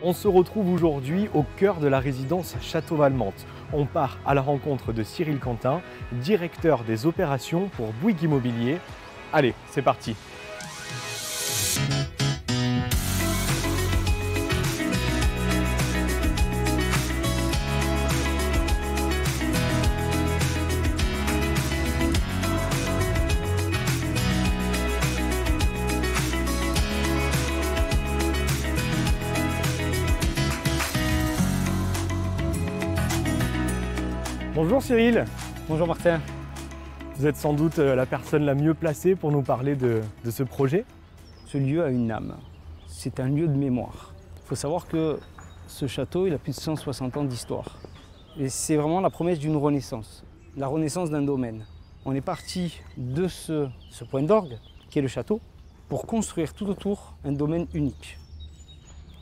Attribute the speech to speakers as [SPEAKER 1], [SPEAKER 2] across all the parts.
[SPEAKER 1] On se retrouve aujourd'hui au cœur de la résidence Château Valmante. On part à la rencontre de Cyril Quentin, directeur des opérations pour Bouygues Immobilier. Allez, c'est parti! Bonjour Cyril.
[SPEAKER 2] Bonjour Martin.
[SPEAKER 1] Vous êtes sans doute la personne la mieux placée pour nous parler de ce projet.
[SPEAKER 2] Ce lieu a une âme. C'est un lieu de mémoire. Il faut savoir que ce château, il a plus de 160 ans d'histoire. Et c'est vraiment la promesse d'une renaissance, la renaissance d'un domaine. On est parti de ce point d'orgue, qui est le château, pour construire tout autour un domaine unique.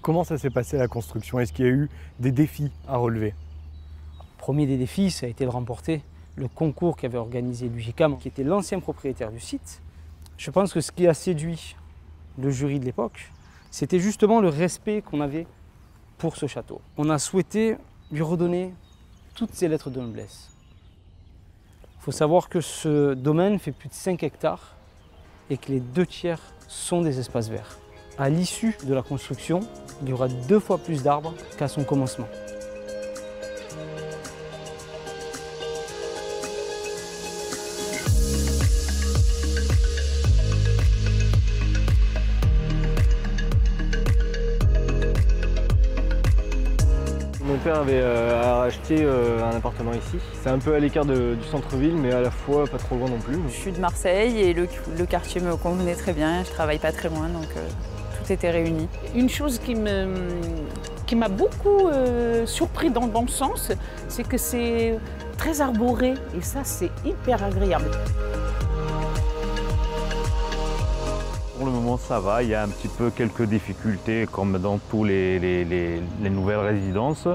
[SPEAKER 1] Comment ça s'est passé la construction? Est-ce qu'il y a eu des défis à relever?
[SPEAKER 2] Premier des défis, ça a été de remporter le concours qu'avait organisé l'UGCAM, qui était l'ancien propriétaire du site. Je pense que ce qui a séduit le jury de l'époque, c'était justement le respect qu'on avait pour ce château. On a souhaité lui redonner toutes ses lettres de noblesse. Il faut savoir que ce domaine fait plus de 5 hectares et que les 2/3 sont des espaces verts. À l'issue de la construction, il y aura 2 fois plus d'arbres qu'à son commencement.
[SPEAKER 1] Mon père avait acheté un appartement ici. C'est un peu à l'écart du centre-ville, mais à la fois pas trop loin non plus.
[SPEAKER 3] Je suis de Marseille et le quartier me convenait très bien. Je travaille pas très loin, donc tout était réuni.
[SPEAKER 4] Une chose qui m'a beaucoup surpris dans le bon sens, c'est que c'est très arboré et ça c'est hyper agréable.
[SPEAKER 5] Pour le moment, ça va. Il y a un petit peu quelques difficultés, comme dans tous les nouvelles résidences.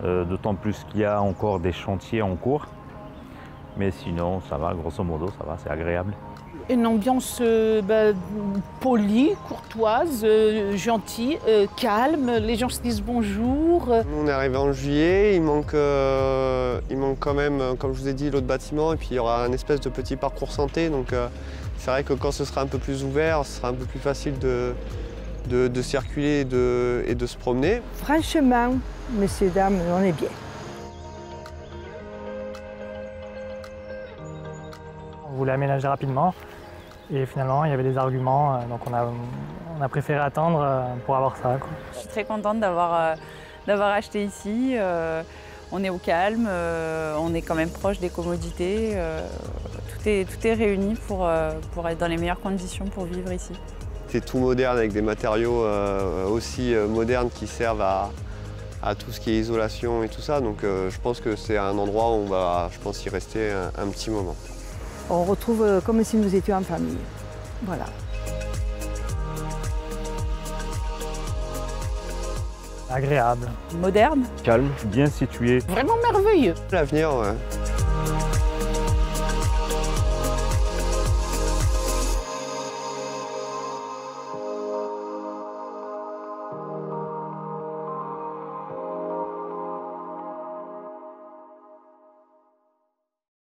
[SPEAKER 5] D'autant plus qu'il y a encore des chantiers en cours. Mais sinon, ça va, grosso modo, ça va, c'est agréable.
[SPEAKER 4] Une ambiance polie, courtoise, gentille, calme. Les gens se disent bonjour.
[SPEAKER 6] On est arrivé en juillet, il manque quand même, comme je vous ai dit, l'autre bâtiment. Et puis il y aura un espèce de petit parcours santé. Donc c'est vrai que quand ce sera un peu plus ouvert, ce sera un peu plus facile de circuler et de se promener.
[SPEAKER 7] Franchement, messieurs, dames, on est bien.
[SPEAKER 8] On voulait aménager rapidement et finalement il y avait des arguments, donc on a préféré attendre pour avoir ça, quoi.
[SPEAKER 3] Je suis très contente d'avoir acheté ici. On est au calme, on est quand même proche des commodités. Tout est réuni pour être dans les meilleures conditions pour vivre ici.
[SPEAKER 6] C'est tout moderne avec des matériaux aussi modernes qui servent à tout ce qui est isolation et tout ça. Donc je pense que c'est un endroit où on va, je pense, y rester un petit moment.
[SPEAKER 7] On retrouve comme si nous étions en famille. Voilà.
[SPEAKER 8] Agréable.
[SPEAKER 3] Moderne.
[SPEAKER 5] Calme, bien situé.
[SPEAKER 4] Vraiment merveilleux.
[SPEAKER 6] L'avenir, ouais.